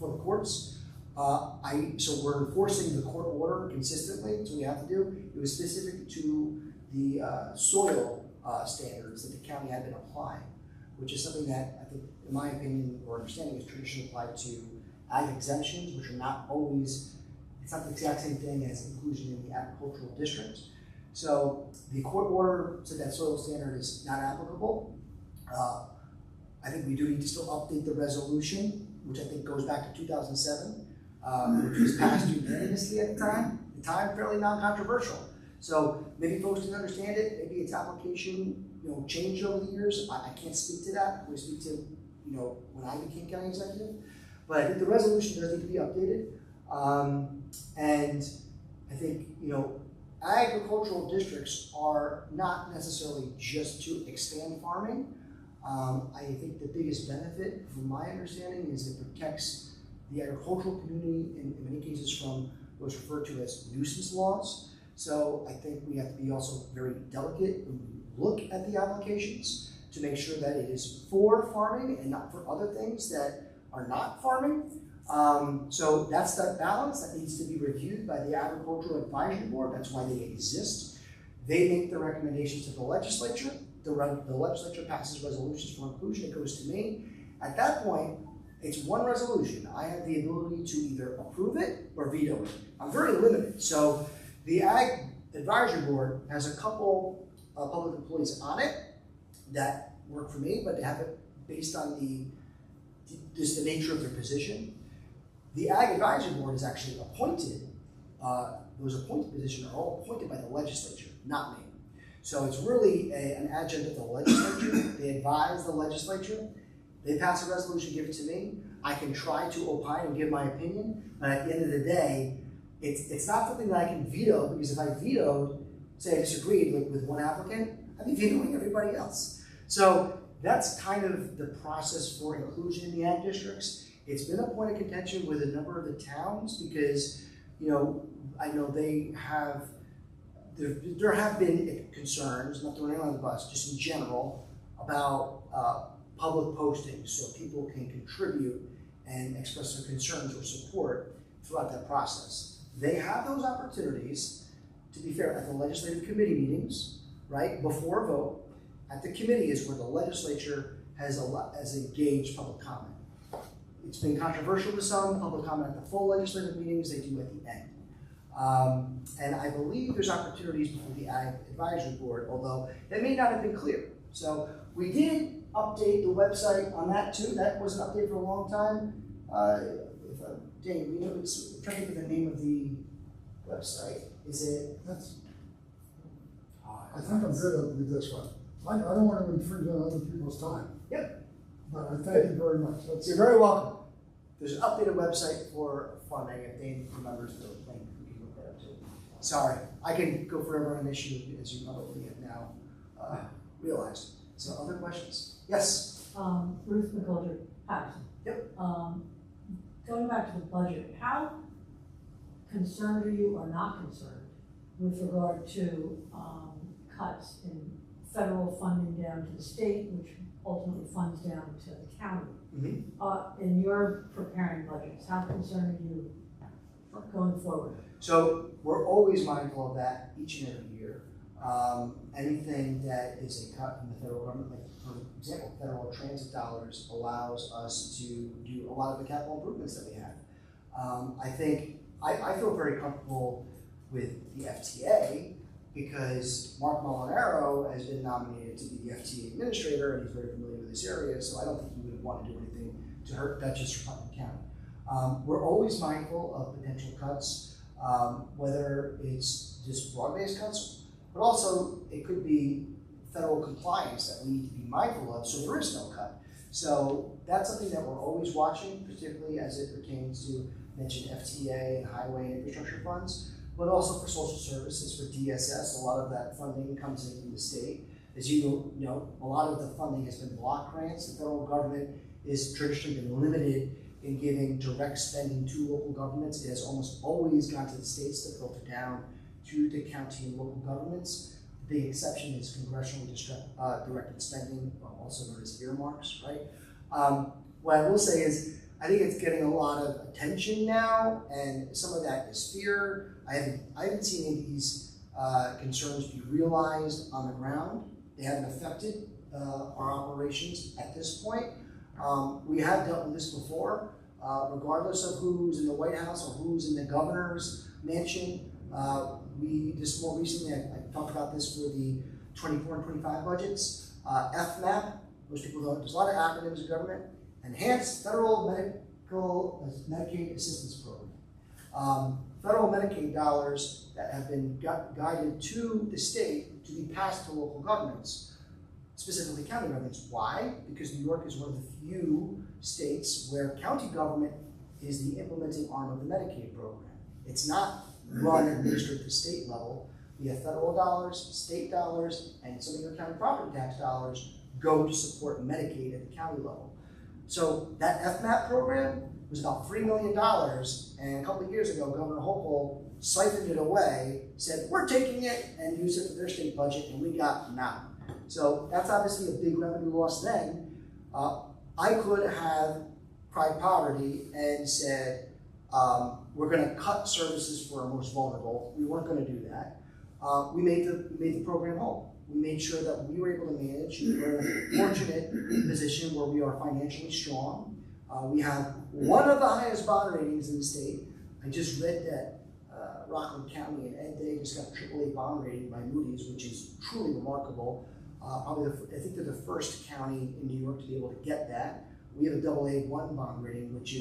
for the courts. So we're enforcing the court order consistently. That's what we have to do. It was specific to the soil standards that the county had been applying, which is something that I think, in my opinion or understanding, is traditionally applied to ag exemptions, which are not always. It's not the exact same thing as inclusion in the agricultural district. So the court order said that soil standard is not applicable. I think we do need to still update the resolution, which I think goes back to 2007, which was passed unanimously at the time. Fairly non-controversial. So maybe folks didn't understand it. Maybe its application, changed over the years. I can't speak to that. We speak to, when I became county executive. But I think the resolution does need to be updated. And I think, agricultural districts are not necessarily just to expand farming. I think the biggest benefit, from my understanding, is it protects the agricultural community in many cases from what's referred to as nuisance laws. So I think we have to be also very delicate when we look at the applications to make sure that it is for farming and not for other things that are not farming. So that's that balance that needs to be reviewed by the Agricultural Advisory Board. That's why they exist. They make the recommendations to the legislature. The legislature passes resolutions for inclusion. It goes to me. At that point, it's one resolution. I have the ability to either approve it or veto it. I'm very limited. So the Ag Advisory Board has a couple public employees on it that work for me, but they have it based on the nature of their position. The Ag Advisory Board is actually appointed. Those appointed positions are all appointed by the legislature, not me. So it's really an adjunct of the legislature. They advise the legislature. They pass a resolution, give it to me. I can try to opine and give my opinion, but at the end of the day, it's not something that I can veto, because if I vetoed, say I disagreed with one applicant, I'd be vetoing everybody else. So that's kind of the process for inclusion in the ag districts. It's been a point of contention with a number of the towns because, I know there have been concerns, not throwing anyone on the bus, just in general, about public postings so people can contribute and express their concerns or support throughout that process. They have those opportunities, to be fair, at the legislative committee meetings, right, before a vote. At the committee is where the legislature has engaged public comment. It's been controversial to some. Public comment at the full legislative meetings, they do at the end. And I believe there's opportunities before the Ag Advisory Board, although that may not have been clear. So we did update the website on that too. That wasn't updated for a long time. Dane, I'm trying to think of the name of the website. Is it?
I think I'm good with this one. I don't want to infringe on other people's time.
Yep.
But I thank you very much.
You're very welcome. There's an updated website for farming. If Dane remembers the link, we can look that up too. Sorry, I can go forever on an issue, as you probably have now realized. So, other questions? Yes.
Ruth McGoldrick, Patterson.
Yep.
Going back to the budget, how concerned are you or not concerned with regard to cuts in federal funding down to the state, which ultimately funds down to the county?
Mm-hmm.
In your preparing budgets, how concerned are you going forward?
So we're always mindful of that each and every year. Anything that is a cut from the federal government, like for example, federal transit dollars allows us to do a lot of the capital improvements that we have. I feel very comfortable with the FTA because Mark Molinaro has been nominated to be the FTA administrator and he's very familiar with this area, so I don't think he would want to do anything to hurt Dutchess or Putnam County. We're always mindful of potential cuts, whether it's just broad-based cuts, but also it could be federal compliance that we need to be mindful of, so there is no cut. So that's something that we're always watching, particularly as it pertains to mentioned FTA and highway and infrastructure funds, but also for social services, for DSS. A lot of that funding comes in from the state. As you know, a lot of the funding has been block grants. The federal government is traditionally been limited in giving direct spending to local governments. It has almost always gone to the states to filter down to the county and local governments. The big exception is congressionally directed spending, also known as earmarks, right? What I will say is, I think it's getting a lot of attention now, and some of that is fear. I haven't seen any of these concerns be realized on the ground. They haven't affected our operations at this point. We have dealt with this before, regardless of who's in the White House or who's in the governor's mansion. We just more recently, I talked about this for the 24 and 25 budgets. FMAP, most people don't, there's a lot of acronyms in government. Enhanced Federal Medicaid Assistance Program. Federal Medicaid dollars that have been guided to the state to be passed to local governments, specifically county governments. Why? Because New York is one of the few states where county government is the implementing arm of the Medicaid program. It's not run and administered at the state level. We have federal dollars, state dollars, and some of your county property tax dollars go to support Medicaid at the county level. So that FMAP program was about $3 million, and a couple of years ago, Governor Hochul siphoned it away, said, we're taking it, and used it for their state budget, and we got nothing. So that's obviously a big revenue loss then. I could have cried poverty and said, we're gonna cut services for our most vulnerable. We weren't gonna do that. We made the program whole. We made sure that we were able to manage. We're in a fortunate position where we are financially strong. We have one of the highest bond ratings in the state. I just read that Rockland County and Ed Day just got AAA bond rating by Moody's, which is truly remarkable. I think they're the first county in New York to be able to get that. We have a AA1 bond rating, which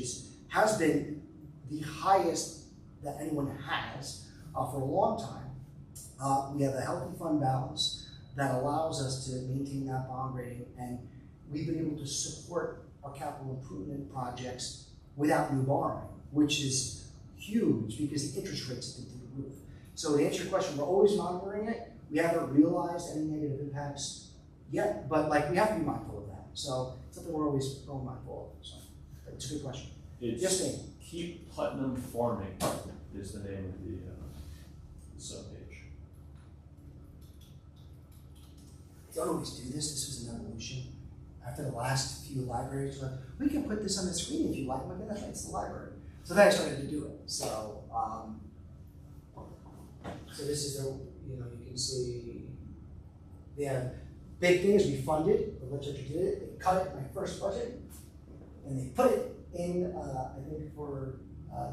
has been the highest that anyone has for a long time. We have a healthy fund balance that allows us to maintain that bond rating, and we've been able to support our capital improvement projects without new borrowing, which is huge because the interest rates have been through the roof. So to answer your question, we're always monitoring it. We haven't realized any negative impacts yet, but like we have to be mindful of that. So it's something we're always mindful of. So it's a good question.
It's
Yes, Dave.
Keep Putnam Farming is the name of the subpage.
Don't always do this. This was an evolution. After the last few libraries, were like, we can put this on the screen if you like. I'm like, that's right, it's the library. So then I started to do it. So, so this is you can see they have big things we funded. The legislature did it. They cut it in my first budget, and they put it in. I think for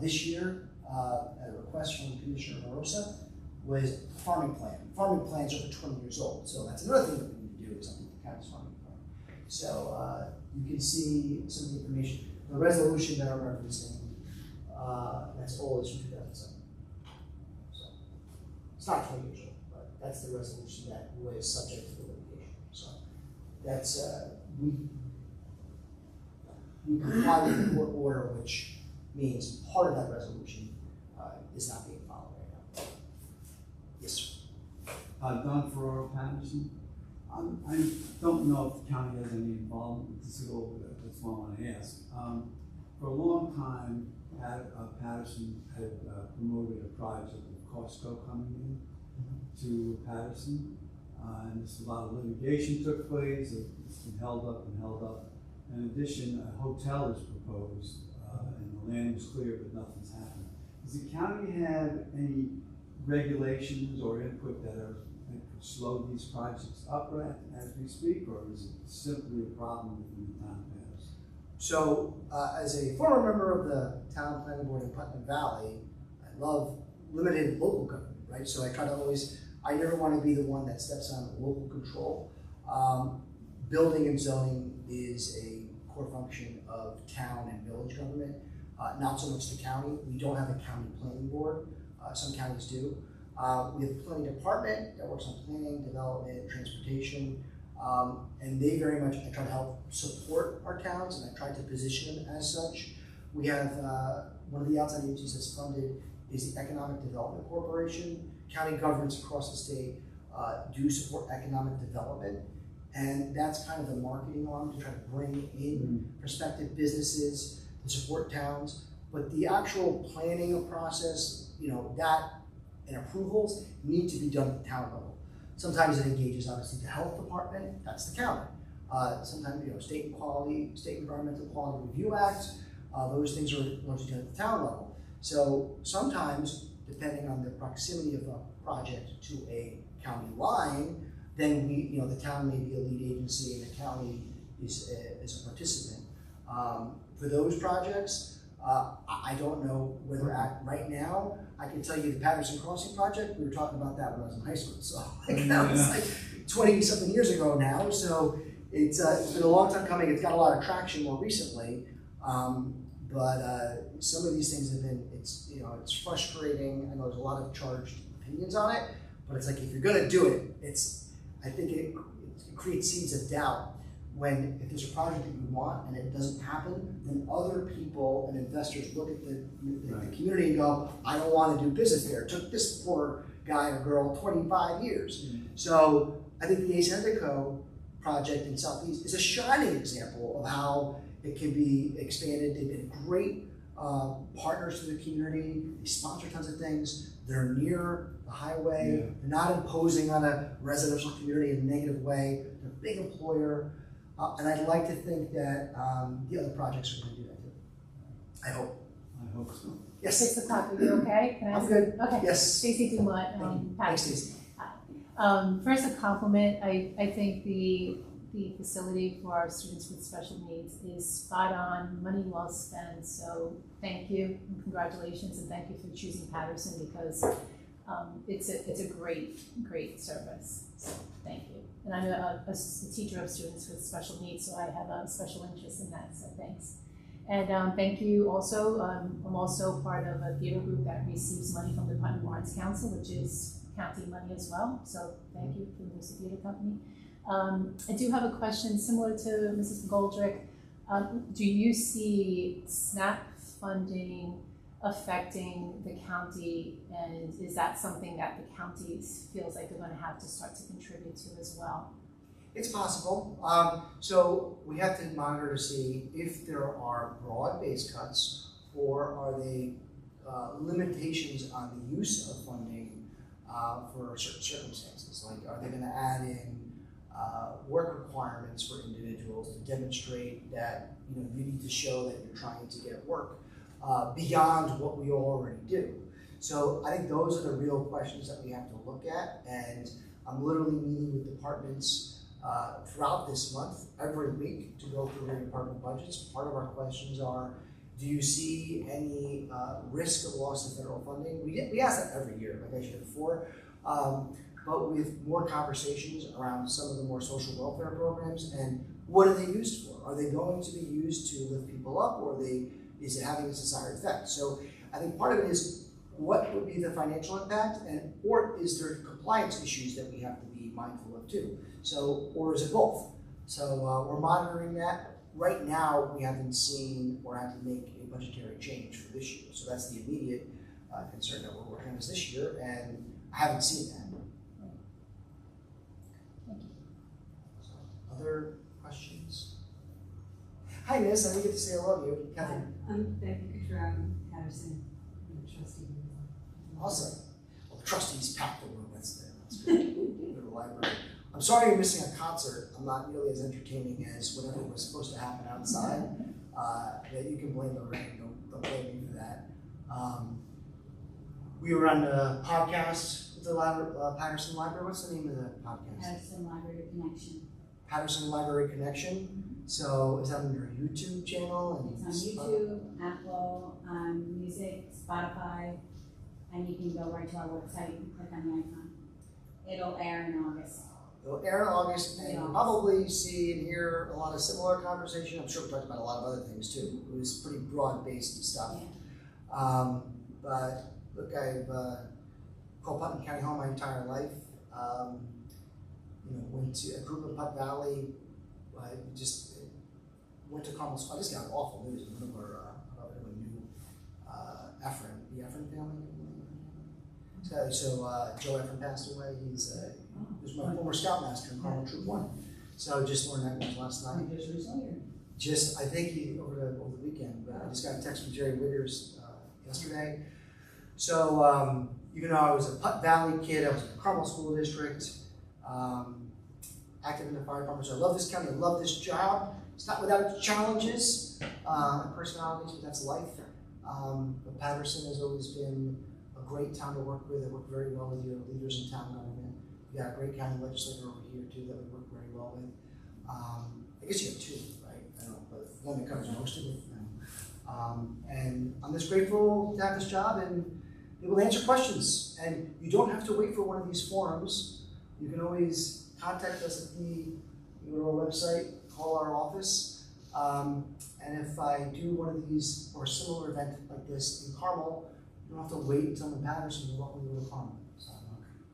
this year, at a request from Commissioner Morosa, was farming plan. Farming plan's over 20 years old, so that's another thing that we need to do is something to count as farming plan. So you can see some of the information. The resolution that I'm referencing, that's old, it's from 2007. So it's not 20 years old, but that's the resolution that was subject to the litigation. So that's we comply with the court order, which means part of that resolution is not being followed right now. Yes, sir.
Don Ferraro, Patterson. I don't know if the county has any involvement with this at all, but that's what I want to ask. For a long time, Patterson had promoted a project of Costco coming in to Patterson, and a lot of litigation took place. It's been held up and held up. In addition, a hotel is proposed, and the land was clear, but nothing's happened. Does the county have any regulations or input that could slow these projects up as we speak, or is it simply a problem within the town of Patterson?
So, as a former member of the town planning board in Putnam Valley, I love limited local government, right? So I never want to be the one that steps on local control. Building and zoning is a core function of town and village government, not so much the county. We don't have a county planning board. Some counties do. We have a planning department that works on planning, development, transportation, and they very much, I try to help support our towns, and I try to position them as such. We have, one of the outside agencies that's funded is the Economic Development Corporation. County governments across the state do support economic development, and that's kind of the marketing arm to try to bring in prospective businesses to support towns. But the actual planning process, that and approvals need to be done at the town level. Sometimes it engages obviously the health department, that's the county. Sometimes state Environmental Quality Review Act, those things are largely done at the town level. So sometimes, depending on the proximity of a project to a county line, then the town may be a lead agency and the county is a participant. For those projects, I don't know where they're at right now. I can tell you the Patterson Crossing project, we were talking about that when I was in high school. So that was like 20 something years ago now. So it's been a long time coming. It's got a lot of traction more recently. But some of these things have been, it's frustrating. I know there's a lot of charged opinions on it, but it's like, if you're gonna do it, I think it creates seeds of doubt. If there's a project that you want and it doesn't happen, then other people and investors look at the community and go, I don't want to do business there. It took this poor guy or girl 25 years. So I think the Ace Endico project in Southeast is a shining example of how it can be expanded. They've been great partners to the community. They sponsor tons of things. They're near the highway. They're not imposing on a residential community in a negative way. They're a big employer. And I'd like to think that the other projects are going to do that too. I hope.
I hope so.
Yes,
6 o'clock, are you okay? Can I
I'm
ask-
good.
Okay.
Yes.
Stacy Dumont,
Thank you. Thanks,
Patterson.
Stacey.
First, a compliment. I think the facility for our students with special needs is spot on, money well spent. So thank you and congratulations, and thank you for choosing Patterson because it's a great service. So thank you. And I'm a teacher of students with special needs, so I have a special interest in that. So thanks. And thank you also. I'm also part of a theater group that receives money from the Putnam Arts Council, which is county money as well. So thank you for the Music Theater Company. I do have a question similar to Mrs. Goldrick. Do you see SNAP funding affecting the county, and is that something that the county feels like they're going to have to start to contribute to as well?
It's possible. So we have to monitor to see if there are broad-based cuts or are they limitations on the use of funding for certain circumstances. Like, are they going to add in work requirements for individuals to demonstrate that you need to show that you're trying to get work beyond what we already do? So I think those are the real questions that we have to look at, and I'm literally meeting with departments throughout this month, every week, to go through their department budgets. Part of our questions are, do you see any risk of loss of federal funding? We ask that every year, like I shared before, but with more conversations around some of the more social welfare programs and what are they used for? Are they going to be used to lift people up, or is it having a desired effect? So I think part of it is, what would be the financial impact, or is there compliance issues that we have to be mindful of too? So, or is it both? So we're monitoring that. Right now, we haven't seen or had to make a budgetary change for this year. So that's the immediate concern that we're working on is this year, and I haven't seen that.
Thank you.
So, other questions? Hi, Miss. I didn't get to say hello to you. Catherine.
I'm Becky from Patterson. I'm a trustee.
Awesome. Well, the trustees packed the room. That's good. Go to the library. I'm sorry you're missing a concert. I'm not nearly as entertaining as whatever was supposed to happen outside. That you can blame the rain. Don't blame me for that. We were on the podcast with the Patterson Library. What's the name of the podcast?
Patterson Library Connection.
Patterson Library Connection. So is that on your YouTube channel?
It's on YouTube, Apple, Music, Spotify, and you can go right to our website and click on the icon. It'll air in August.
It'll air in August, and you'll probably see and hear a lot of similar conversation. I'm sure we talked about a lot of other things too. It was pretty broad-based stuff.
Yeah.
But look, I've called Putnam County home my entire life. Went to a group in Putt Valley. I just went to Carmel. I just got awful news. One of our knew the Efren family. So Joe Efren passed away. He was my former scoutmaster in Carmel Troop 1. So just learned that news last night.
Just recently?
I think he over the weekend. But I just got a text from Jerry Wiggers yesterday. So even though I was a Putt Valley kid, I was in the Carmel School District, active in the fire department. So I love this county. I love this job. It's not without its challenges, personalities, but that's life. But Patterson has always been a great town to work with. I work very well with your leaders in town government. We got a great county legislator over here too that we work very well with. I guess you have two, right? I don't know, but one that covers most of it. And I'm just grateful to have this job and be able to answer questions. And you don't have to wait for one of these forums. You can always contact us at you go to our website, call our office. And if I do one of these or a similar event like this in Carmel, you don't have to wait until I'm in Patterson. You're welcome to go to Carmel. So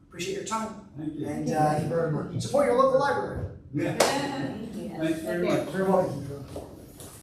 appreciate your time.
Thank you.
And you very much. Support your local library.
Yeah.
Yeah.
Thanks very much.
Very welcome.